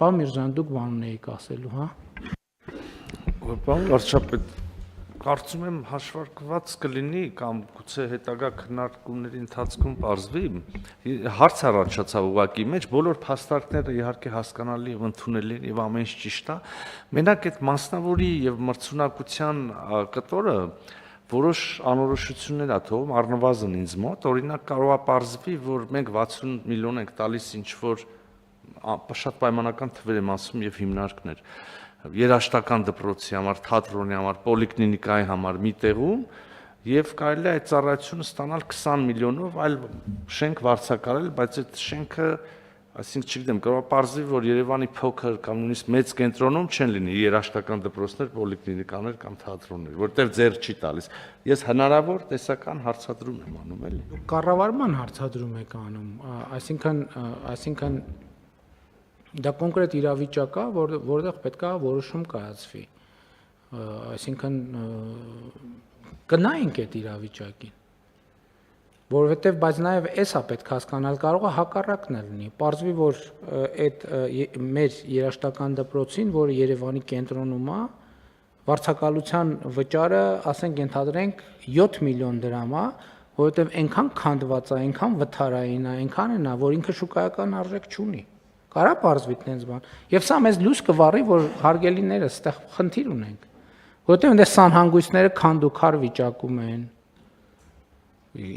Պարոն Միրզոյան, դուք բան ունեիք ասելու, հա։ Պարոն վարչապետ, կարծում եմ հաշվարկված կլինի կամ գուցե հետագա քննարկումների ընթացքում պարզվի, հարց առաջացավ ուղղակի մեջ, բոլոր փաստարկները իհարկե հասկանալի եւ ընդունելի են եւ ամեն ինչ ճիշտ է, մենակ այդ մասնավորի եւ մրցունակության կտորը որոշ անորոշություններ ա թողում, առնվազն ինձ մոտ, օրինակ կարող է պարզվի, որ մենք 60 միլիոն ենք տալիս ինչ-որ շատ պայմանական թվեր եմ ասում եւ հիմնարկներ երաշտական դպրոցի համար, թատրոնի համար, պոլիկլինիկայի համար մի տեղում եւ կարելի է այդ ծառայությունը ստանալ 20 միլիոնով այլ շենք վարձակալել, բայց այդ շենքը, այսինքն չգիտեմ, կարող է պարզվի, որ Երևանի փոքր կամ նույնիսկ մեծ կենտրոնում չեն լինի երաշտական դպրոցներ, պոլիկլինիկաներ կամ թատրոններ, որտեղ ձեռ չի տալիս։ Ես հնարավոր տեսական հարցադրում եմ անում, էլի։ Կառավարման հարցադրում եք անում, այսինքն դա կոնկրետ իրավիճակ է, որտեղ պետք է որոշում կայացվի։ Այսինքն կնայենք այդ իրավիճակին։ Որովհետև բայց նաև էսա պետք հասկանալ, կարող է հակառակն լինի։ Պարզվի, որ այդ մեր երաշտական դպրոցին, որը Երևանի կենտրոնում է, վարձակալության վճարը, ասենք ենթադրենք 7 միլիոն դրամ է, որովհետև այնքան քանդված է, այնքան վթարային է, այնքան է, որ ինքը շուկայական արժեք չունի։ Կարա պարզվի տենց բան։ Եվ սա մեզ լույս կվառի, որ հարգելիներս այդտեղ խնդիր ունենք։ Որովհետև այնտեղ սանհանգույցները քանդուքար վիճակում են։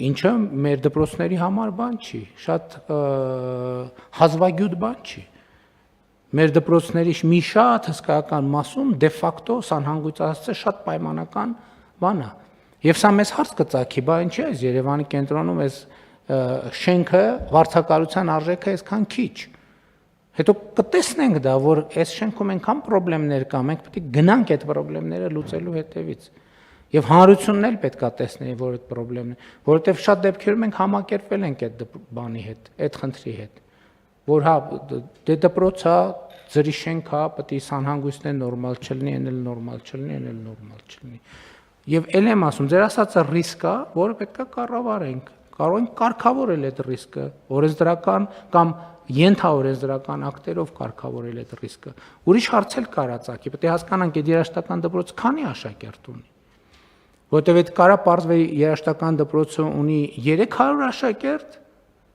Ինչը մեր դպրոցների համար բան չի, շատ հազվագյուտ բան չի։ Մեր դպրոցների մի շատ հսկայական մասում դե ֆակտո սանհանգույցը շատ պայմանական բան է։ Եվ սա մեզ հարց կծագի, բա ինչի է Երևանի կենտրոնում այս շենքը վարձակալության արժեքը այսքան քիչ։ Հետո կտեսնենք դա, որ այս շենքում այնքան խնդիրներ կա, մենք պետք է գնանք այդ խնդիրները լուծելու հետևից։ Եվ հանրությունն էլ պետք է տեսնի, որ այդ խնդիրն է, որովհետև շատ դեպքերում մենք համակերպվել ենք այդ բանի հետ, այդ խնդրի հետ, որ հա դե դպրոց է, ծրի շենք է, պետք է սանհանգույցն նորմալ չլինի, այն էլ նորմալ չլինի, այն էլ նորմալ չլինի։ Եվ ել եմ ասում, ձեր ասածը ռիսկ է, որը պետք է կառավարենք, կարող ենք կարգավորել այդ ռիսկը, օրենսդրական կամ ենթաօրենսդրական ակտերով կարգավորել այդ ռիսկը։ Ուրիշ հարց էլ կարա ծագի, պետք է հասկանանք այդ երաշտական դպրոցը քանի աշակերտ ունի։ Որտեւ այդ կարա պարզվի երաշտական դպրոցը ունի 300 աշակերտ,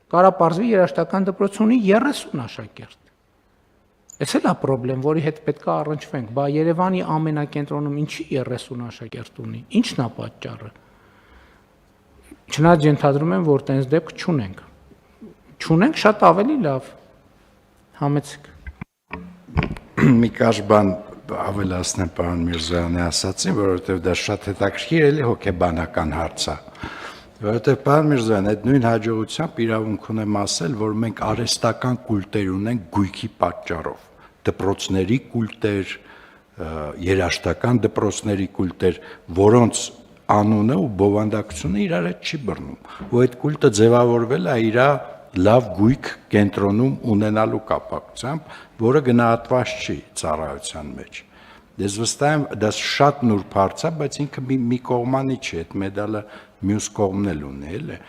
կարա պարզվի երաշտական դպրոցը ունի 30 աշակերտ։ Էս էլ է խնդրեմ, որի հետ պետք է առնչվենք, բա Երևանի ամենակենտրոնում ինչի 30 աշակերտ ունի, ի՞նչն է պատճառը։ Չնայած ենթադրում եմ, որ տենց դեպք չունենք։ Չունենք, շատ ավելի լավ։ Համեցեք։ Մի կարճ բան ավելացնեմ պարոն Միրզոյանի ասածին, որովհետև դա շատ հետաքրքիր էլի հոգեբանական հարց է։ Որովհետև պարոն Միրզոյան, այդ նույն հաջողությամբ իրավունք ունեմ ասել, որ մենք արհեստական կուլտեր ունենք գույքի պատճառով, դպրոցների կուլտեր, երաշտական դպրոցների կուլտեր, որոնց անունը ու բովանդակությունը իրար հետ չի բռնում, ու այդ կուլտը ձևավորվել է իր լավ գույք կենտրոնում ունենալու կապակցությամբ, որը գնահատված չի ծառայության մեջ։ Ես վստահ եմ, դա շատ նուրբ հարց է, բայց ինքը մի կողմանի չի, այդ մեդալը մյուս կողմն էլ ունի, էլի։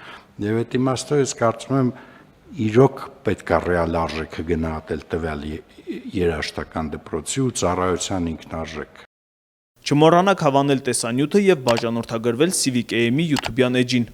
Եվ այդ իմաստով ես կարծում եմ, իրոք պետք է ռեալ արժեքը գնահատել տվյալ երաշտական դպրոցի ու ծառայության ինքնարժեքը։ Չմոռանաք հավանել տեսանյութը եւ բաժանորդագրվել Civic AM-ի YouTube-յան էջին։